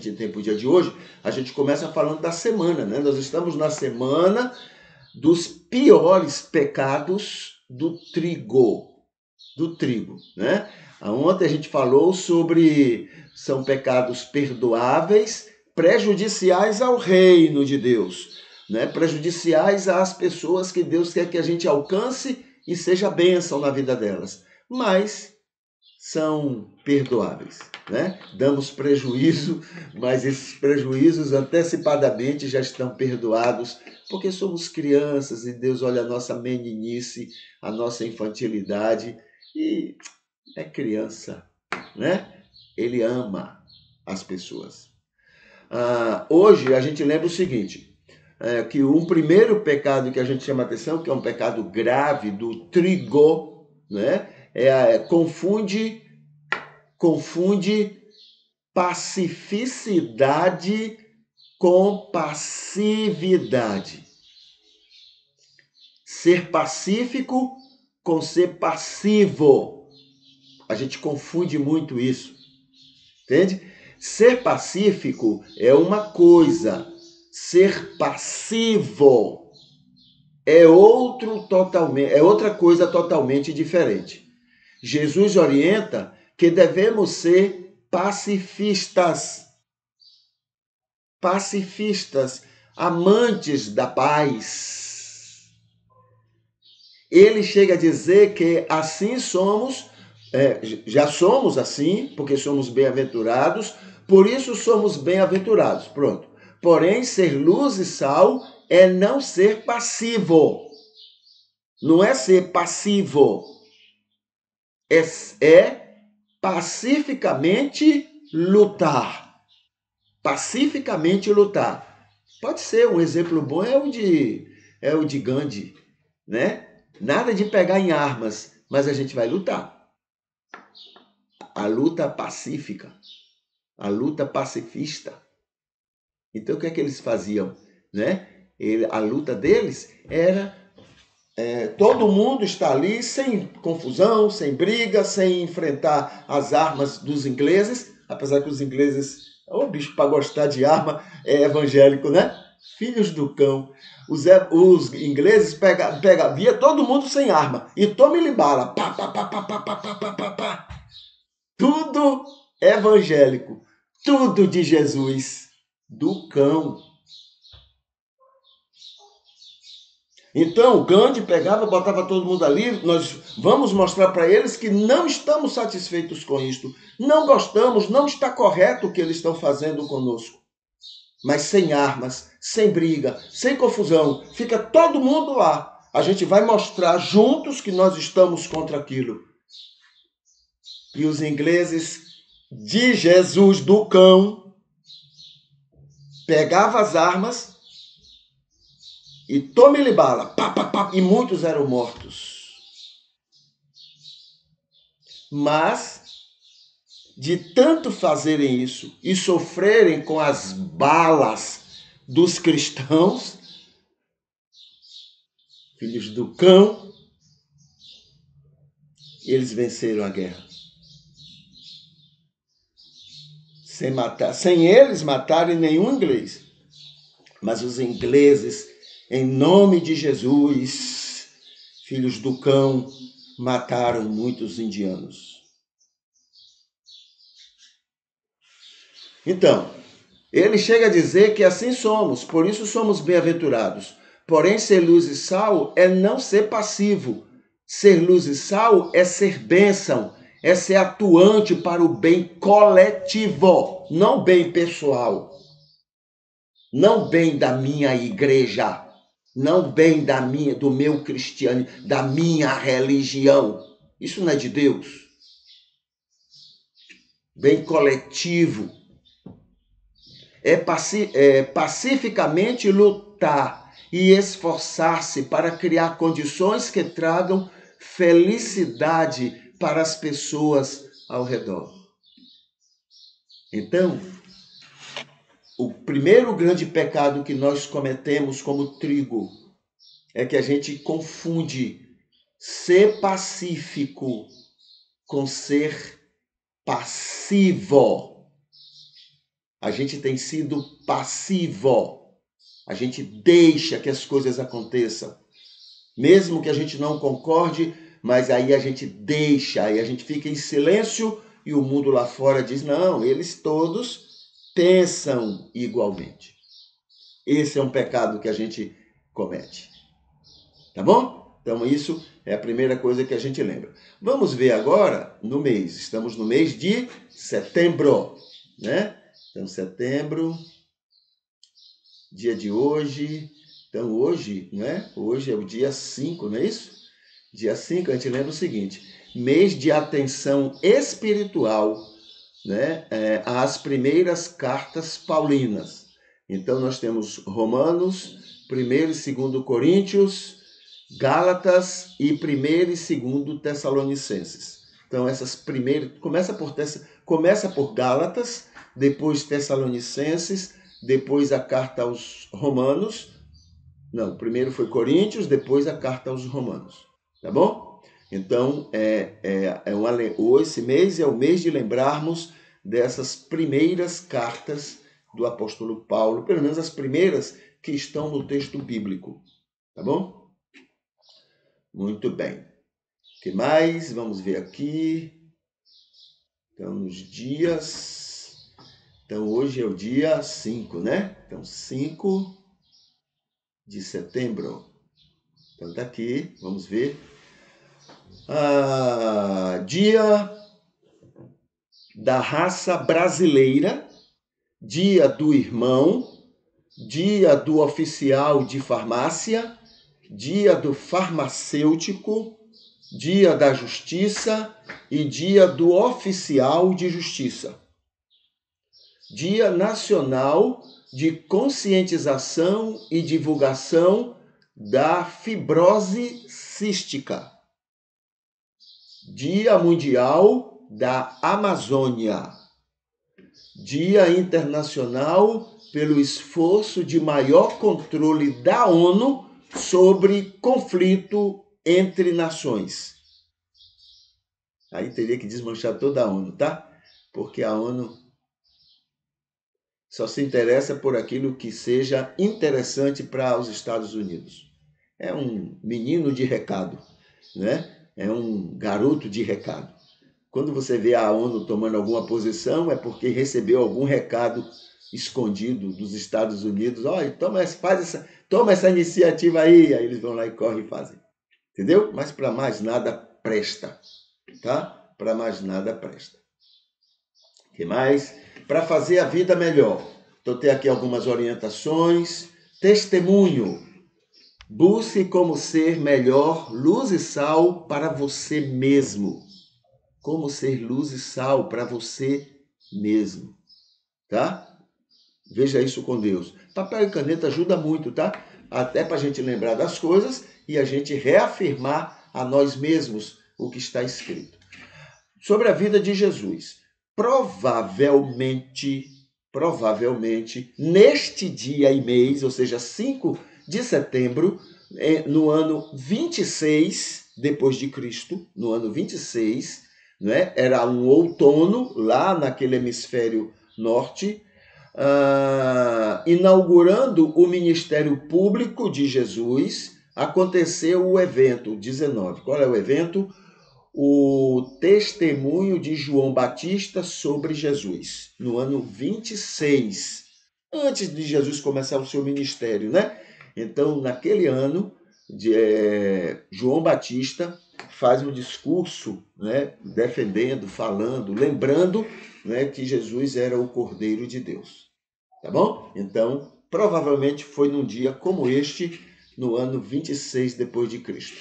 gente tem para o dia de hoje, a gente começa falando da semana, né? Nós estamos na semana dos piores pecados do trigo, né? Ontem a gente falou sobre são pecados perdoáveis, prejudiciais ao reino de Deus, né? Prejudiciais às pessoas que Deus quer que a gente alcance e seja bênção na vida delas, mas são perdoáveis, né? Damos prejuízo, mas esses prejuízos antecipadamente já estão perdoados, porque somos crianças e Deus olha a nossa meninice, a nossa infantilidade e é criança, né? Ele ama as pessoas. Hoje a gente lembra o seguinte, que um primeiro pecado que a gente chama atenção, que é um pecado grave do trigo, né? Confunde pacificidade com passividade. Ser pacífico com ser passivo. A gente confunde muito isso. Entende? Ser pacífico é uma coisa. Ser passivo é outra coisa totalmente diferente. Jesus orienta que devemos ser pacifistas, amantes da paz. Ele chega a dizer que assim somos, já somos assim, porque somos bem-aventurados, por isso somos bem-aventurados. Pronto. Porém, ser luz e sal é não ser passivo. Não é ser passivo. É pacificamente lutar. Pacificamente lutar. Pode ser, um exemplo bom é o de Gandhi, né? Nada de pegar em armas, mas a gente vai lutar. A luta pacífica, a luta pacifista. Então o que é que eles faziam, né? A luta deles era todo mundo está ali sem confusão, sem briga, sem enfrentar as armas dos ingleses, apesar que os ingleses, bicho para gostar de arma é evangélico, né? Filhos do cão. Os ingleses via todo mundo sem arma e tome-lhe bala. Pá, pá, pá, pá, pá, pá, pá, pá, pá. Tudo evangélico, tudo de Jesus, do cão. Então, Gandhi pegava, botava todo mundo ali, nós vamos mostrar para eles que não estamos satisfeitos com isto, não gostamos, não está correto o que eles estão fazendo conosco. Mas sem armas, sem briga, sem confusão, fica todo mundo lá. A gente vai mostrar juntos que nós estamos contra aquilo. E os ingleses de Jesus do cão pegavam as armas e tome-lhe bala, pá, pá, pá, e muitos eram mortos. Mas, de tanto fazerem isso e sofrerem com as balas dos cristãos, filhos do cão, eles venceram a guerra. Sem eles matarem nenhum inglês. Mas os ingleses, em nome de Jesus, filhos do cão, mataram muitos indianos. Então, ele chega a dizer que assim somos, por isso somos bem-aventurados. Porém, ser luz e sal é não ser passivo. Ser luz e sal é ser bênção, é ser atuante para o bem coletivo, não bem pessoal. Não bem da minha igreja, não bem do meu cristianismo, da minha religião. Isso não é de Deus. Bem coletivo. É pacificamente lutar e esforçar-se para criar condições que tragam felicidade para as pessoas ao redor. Então, o primeiro grande pecado que nós cometemos como trigo é que a gente confunde ser pacífico com ser passivo. A gente tem sido passivo. A gente deixa que as coisas aconteçam. Mesmo que a gente não concorde, mas aí a gente deixa, aí a gente fica em silêncio e o mundo lá fora diz, não, eles todos pensam igualmente. Esse é um pecado que a gente comete. Tá bom? Então isso é a primeira coisa que a gente lembra. Vamos ver agora no mês. Estamos no mês de setembro, né? Então setembro, dia de hoje. Então hoje, né? Hoje é o dia 5, não é isso? Dia 5, a gente lembra o seguinte: mês de atenção espiritual, né? Às primeiras cartas paulinas. Então nós temos Romanos, 1º e 2º Coríntios, Gálatas e 1º e 2º Tessalonicenses. Então essas primeiras começa por Gálatas, depois Tessalonicenses, depois a carta aos Romanos. Não, primeiro foi Coríntios, depois a carta aos Romanos. Tá bom? Então, esse mês é o mês de lembrarmos dessas primeiras cartas do apóstolo Paulo, pelo menos as primeiras que estão no texto bíblico. Tá bom? Muito bem. O que mais? Vamos ver aqui. Então, nos dias... Então, hoje é o dia 5, né? Então, 5 de setembro. Então, tá aqui. Vamos ver. Dia da raça brasileira, dia do irmão, dia do oficial de farmácia, dia do farmacêutico, dia da justiça e dia do oficial de justiça. Dia nacional de conscientização e divulgação da fibrose cística. Dia Mundial da Amazônia. Dia Internacional pelo esforço de maior controle da ONU sobre conflito entre nações. Aí teria que desmanchar toda a ONU, tá? Porque a ONU só se interessa por aquilo que seja interessante para os Estados Unidos. É um menino de recado, né? É um garoto de recado. Quando você vê a ONU tomando alguma posição, é porque recebeu algum recado escondido dos Estados Unidos. Olha, toma essa iniciativa aí. Aí eles vão lá e correm e fazem. Entendeu? Mas para mais nada presta. Tá? Para mais nada presta. O que mais? Para fazer a vida melhor. Então tem aqui algumas orientações. Testemunho. Busque como ser melhor luz e sal para você mesmo. Como ser luz e sal para você mesmo, tá? Veja isso com Deus. Papel e caneta ajuda muito, tá? Até para a gente lembrar das coisas e a gente reafirmar a nós mesmos o que está escrito. Sobre a vida de Jesus. Provavelmente, neste dia e mês, ou seja, 5 de setembro, no ano 26 depois de Cristo, no ano 26, né? Era um outono lá naquele hemisfério norte, inaugurando o ministério público de Jesus, aconteceu o evento 19. Qual é o evento? O testemunho de João Batista sobre Jesus, no ano 26, antes de Jesus começar o seu ministério, né? Então, naquele ano, João Batista faz um discurso, né, defendendo, falando, lembrando, né, que Jesus era o Cordeiro de Deus. Tá bom? Então, provavelmente foi num dia como este, no ano 26 depois de Cristo.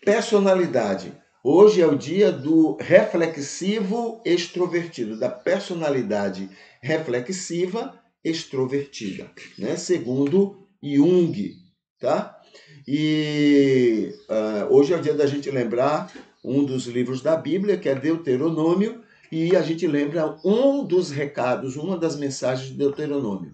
Personalidade. Hoje é o dia do reflexivo extrovertido, da personalidade reflexiva extrovertida, né? Segundo Jung, tá? E hoje é o dia da gente lembrar um dos livros da Bíblia, que é Deuteronômio, e a gente lembra um dos recados, uma das mensagens de Deuteronômio.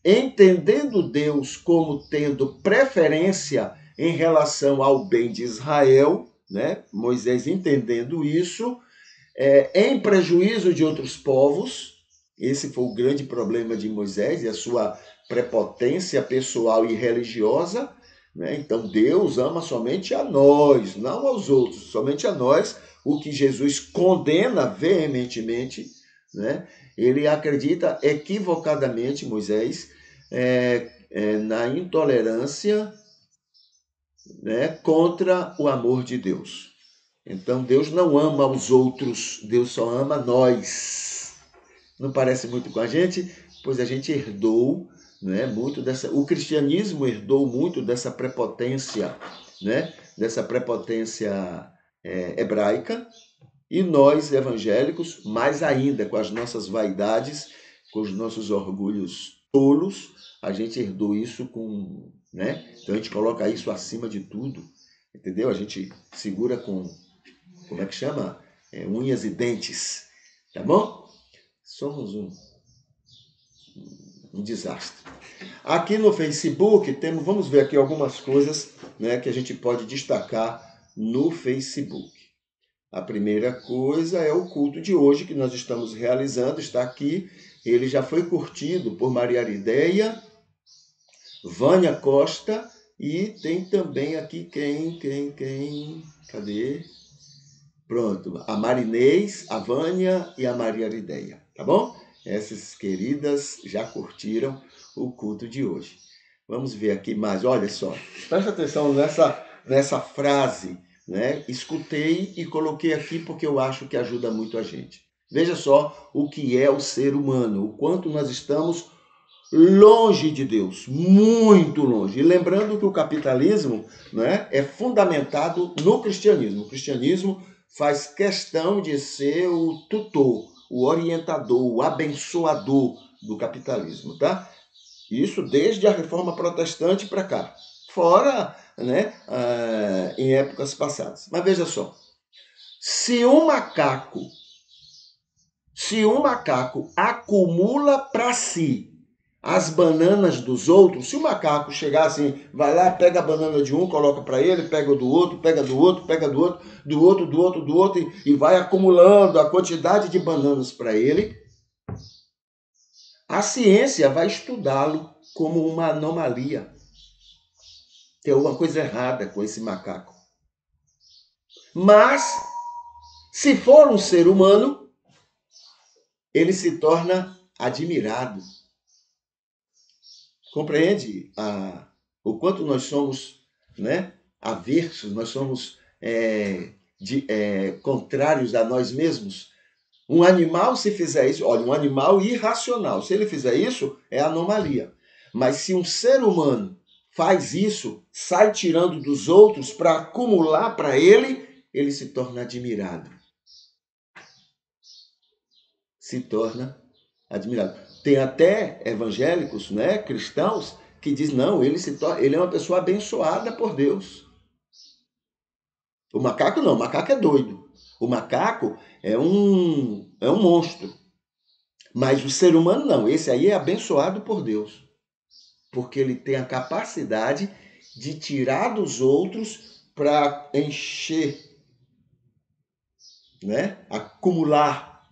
Entendendo Deus como tendo preferência em relação ao bem de Israel, né? Moisés entendendo isso, em prejuízo de outros povos, Esse foi o grande problema de Moisés e a sua prepotência pessoal e religiosa, né? Então Deus ama somente a nós, não aos outros, somente a nós, o que Jesus condena veementemente, né? Ele acredita equivocadamente, Moisés, na intolerância, né, contra o amor de Deus. Então Deus não ama os outros, Deus só ama nós. Não parece muito com a gente? Pois a gente herdou, né, muito dessa. O cristianismo herdou muito dessa prepotência, né, dessa prepotência hebraica, e nós evangélicos, mais ainda com as nossas vaidades, com os nossos orgulhos tolos, a gente herdou isso com, né? Então a gente coloca isso acima de tudo, entendeu? A gente segura com, como é que chama? Unhas e dentes, tá bom? Somos um desastre. Aqui no Facebook vamos ver aqui algumas coisas, né, que a gente pode destacar no Facebook. A primeira coisa é o culto de hoje que nós estamos realizando, está aqui. Ele já foi curtido por Maria Arideia, Vânia Costa e tem também aqui quem? Cadê? Pronto, a Marinês, a Vânia e a Maria Arideia, tá bom? Essas queridas já curtiram o culto de hoje. Vamos ver aqui mais, olha só. Presta atenção nessa frase, né? Escutei e coloquei aqui porque eu acho que ajuda muito a gente. Veja só o que é o ser humano, o quanto nós estamos longe de Deus, muito longe. E lembrando que o capitalismo, né, é fundamentado no cristianismo. O cristianismo faz questão de ser o tutor, o orientador, o abençoador do capitalismo, tá? Isso desde a Reforma Protestante para cá. Fora, né, em épocas passadas. Mas veja só, se um macaco acumula para si as bananas dos outros, se o macaco chegar assim, vai lá, pega a banana de um, coloca para ele, pega do outro, pega do outro, pega do outro, do outro, e vai acumulando a quantidade de bananas para ele, a ciência vai estudá-lo como uma anomalia. Tem alguma coisa errada com esse macaco. Mas, se for um ser humano, ele se torna admirado. Compreende o quanto nós somos, né, aversos, nós somos contrários a nós mesmos? Um animal, se fizer isso, olha, um animal irracional, se ele fizer isso, é anomalia. Mas se um ser humano faz isso, sai tirando dos outros para acumular para ele, ele se torna admirado. Se torna admirado. Tem até evangélicos, né, cristãos, que dizem, não, ele é uma pessoa abençoada por Deus. O macaco não, o macaco é doido. O macaco é um monstro. Mas o ser humano não, esse aí é abençoado por Deus. Porque ele tem a capacidade de tirar dos outros para encher, né, acumular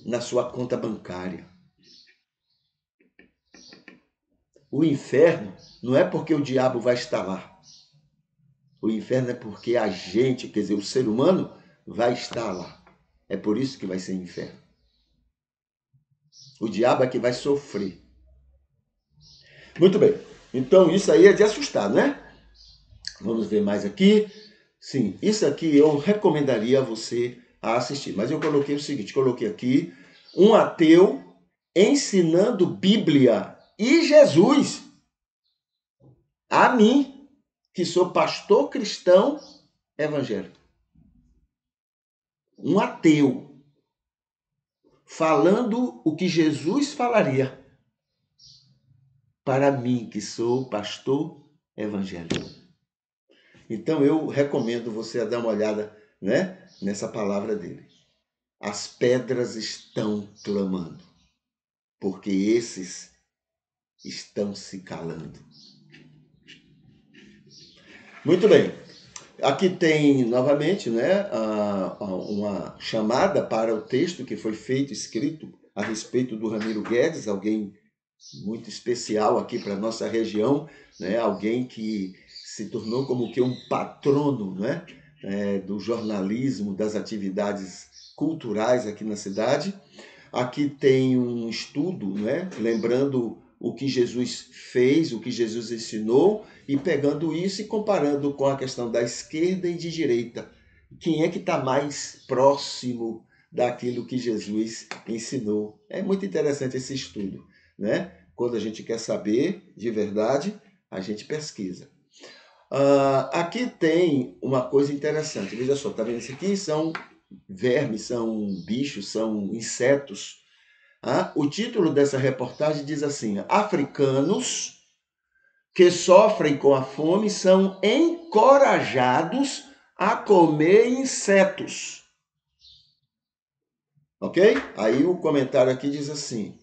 na sua conta bancária. O inferno não é porque o diabo vai estar lá. O inferno é porque a gente, quer dizer, o ser humano, vai estar lá. É por isso que vai ser inferno. O diabo é que vai sofrer. Muito bem. Então, isso aí é de assustar, né? Vamos ver mais aqui. Sim, isso aqui eu recomendaria a você a assistir. Mas eu coloquei o seguinte, coloquei aqui um ateu ensinando Bíblia e Jesus a mim, que sou pastor cristão evangélico. Um ateu falando o que Jesus falaria para mim, que sou pastor evangélico. Então eu recomendo você a dar uma olhada, né, nessa palavra dele. As pedras estão clamando, porque esses estão se calando. Muito bem. Aqui tem, novamente, né, uma chamada para o texto que foi feito, escrito a respeito do Ramiro Guedes, alguém muito especial aqui para a nossa região, né? Alguém que se tornou como que um patrono, né? Do jornalismo, das atividades culturais aqui na cidade. Aqui tem um estudo, né? Lembrando o que Jesus fez, o que Jesus ensinou, e pegando isso e comparando com a questão da esquerda e de direita. Quem é que está mais próximo daquilo que Jesus ensinou? É muito interessante esse estudo, né? Quando a gente quer saber de verdade, a gente pesquisa. Aqui tem uma coisa interessante. Veja só, tá vendo isso aqui? São vermes, são bichos, são insetos. O título dessa reportagem diz assim: africanos que sofrem com a fome são encorajados a comer insetos. Ok? Aí o comentário aqui diz assim: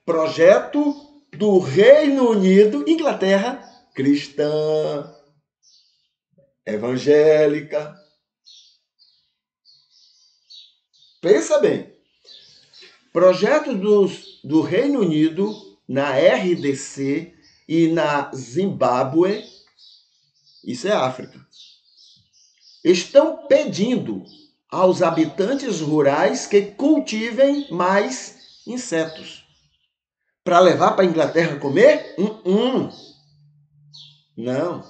projeto do Reino Unido, Inglaterra, cristã, evangélica. Pensa bem. Projeto do Reino Unido na RDC e na Zimbábue, isso é África, estão pedindo aos habitantes rurais que cultivem mais insetos. Para levar para a Inglaterra comer? Não.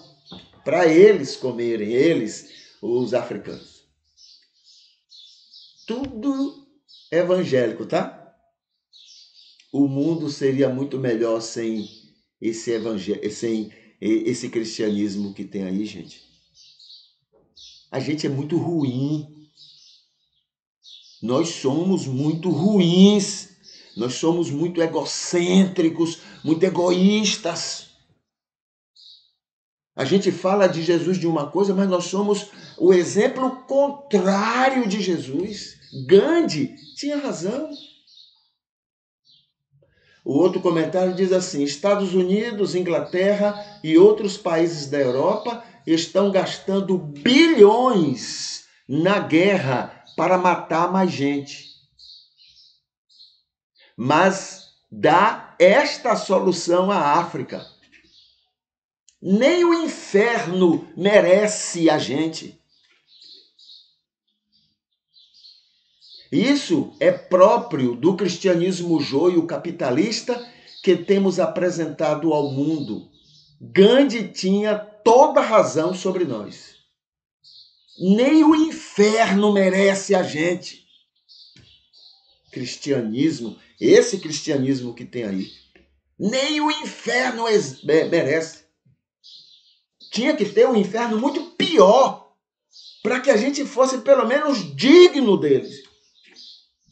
Para eles comerem, eles, os africanos. Tudo evangélico, tá? O mundo seria muito melhor sem esse evangelho, sem esse cristianismo que tem aí, gente. A gente é muito ruim. Nós somos muito ruins. Nós somos muito egocêntricos, muito egoístas. A gente fala de Jesus de uma coisa, mas nós somos o exemplo contrário de Jesus. Gandhi tinha razão. O outro comentário diz assim: Estados Unidos, Inglaterra e outros países da Europa estão gastando bilhões na guerra para matar mais gente. Mas dá esta solução à África. Nem o inferno merece a gente. Isso é próprio do cristianismo joio capitalista que temos apresentado ao mundo. Gandhi tinha toda razão sobre nós. Nem o inferno merece a gente. Cristianismo, esse cristianismo que tem aí, nem o inferno merece. Tinha que ter um inferno muito pior para que a gente fosse pelo menos digno deles.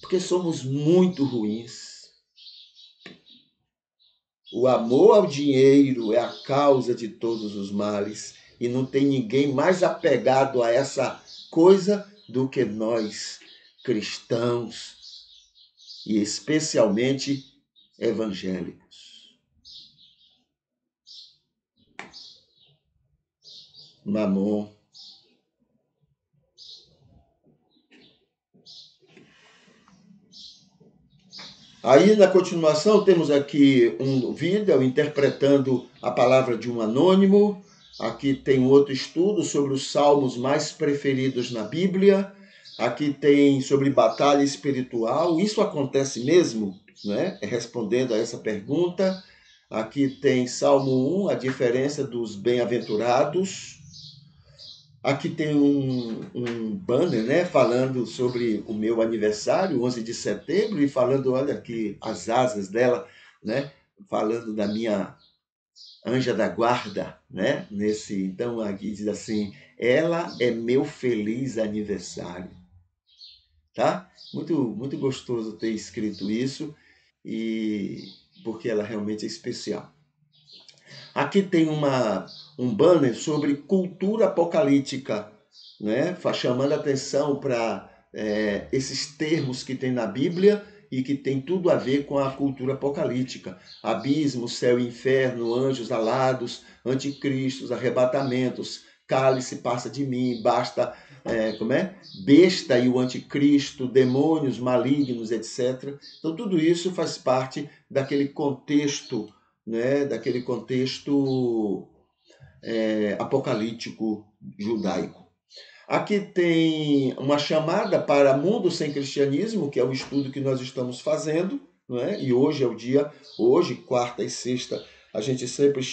Porque somos muito ruins. O amor ao dinheiro é a causa de todos os males e não tem ninguém mais apegado a essa coisa do que nós, cristãos e especialmente evangélicos. Mamon. Aí, na continuação, temos aqui um vídeo interpretando a palavra de um anônimo. Aqui tem um outro estudo sobre os salmos mais preferidos na Bíblia. Aqui tem sobre batalha espiritual. Isso acontece mesmo? Né? Respondendo a essa pergunta. Aqui tem Salmo 1, a diferença dos bem-aventurados. Aqui tem um banner, né, falando sobre o meu aniversário, 11 de setembro, e falando, olha aqui, as asas dela, né, falando da minha anja da guarda, né, então aqui diz assim, ela é meu feliz aniversário, tá? Muito gostoso ter escrito isso, e porque ela realmente é especial. Aqui tem um banner sobre cultura apocalíptica, né? Chamando atenção para esses termos que tem na Bíblia e que tem tudo a ver com a cultura apocalíptica. Abismo, céu e inferno, anjos alados, anticristos, arrebatamentos, cálice passa de mim, basta como é? Besta e o anticristo, demônios malignos, etc. Então tudo isso faz parte daquele contexto, né? Daquele contexto apocalíptico judaico. Aqui tem uma chamada para Mundo Sem Cristianismo, que é o estudo que nós estamos fazendo, não é? E hoje é o dia, hoje, quarta e sexta, a gente sempre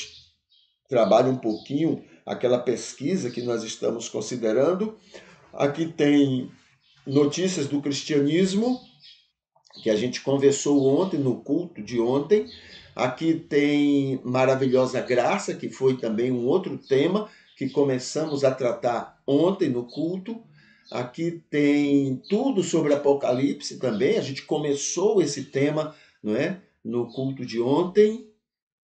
trabalha um pouquinho aquela pesquisa que nós estamos considerando. Aqui tem notícias do cristianismo, que a gente conversou ontem no culto de ontem. Aqui tem Maravilhosa Graça, que foi também um outro tema que começamos a tratar ontem no culto. Aqui tem tudo sobre Apocalipse também. A gente começou esse tema, não é, no culto de ontem.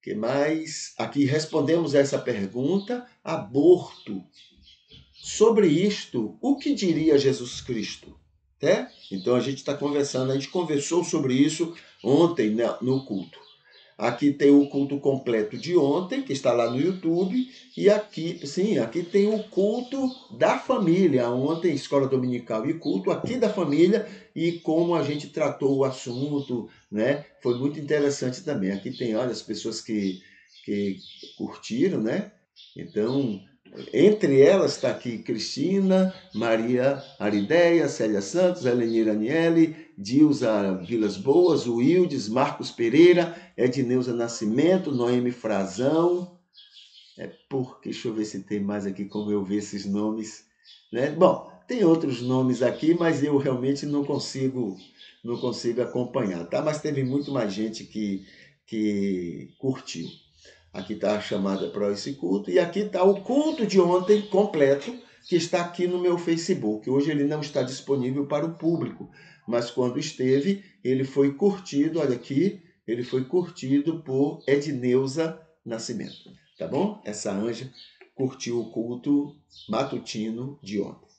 Que mais? Aqui respondemos a essa pergunta: aborto. Sobre isto, o que diria Jesus Cristo? Né? Então a gente está conversando, a gente conversou sobre isso ontem, né, no culto. Aqui tem o culto completo de ontem, que está lá no YouTube, e aqui, sim, aqui tem o culto da família, ontem, escola dominical e culto aqui da família, e como a gente tratou o assunto, né? Foi muito interessante também. Aqui tem, olha, as pessoas que curtiram, né? Então, entre elas está aqui Cristina, Maria Arideia, Célia Santos, Elenir Aniele, Dilza Vilas Boas, Wildes, Marcos Pereira, Edneuza Nascimento, Noemi Frazão. Deixa eu ver se tem mais aqui como eu ver esses nomes. Né? Bom, tem outros nomes aqui, mas eu realmente não consigo acompanhar, tá? Mas teve muito mais gente que curtiu. Aqui está a chamada para esse culto. E aqui está o culto de ontem completo, que está aqui no meu Facebook. Hoje ele não está disponível para o público, mas quando esteve, ele foi curtido, olha aqui, ele foi curtido por Edneuza Nascimento. Tá bom? Essa anja curtiu o culto matutino de ontem.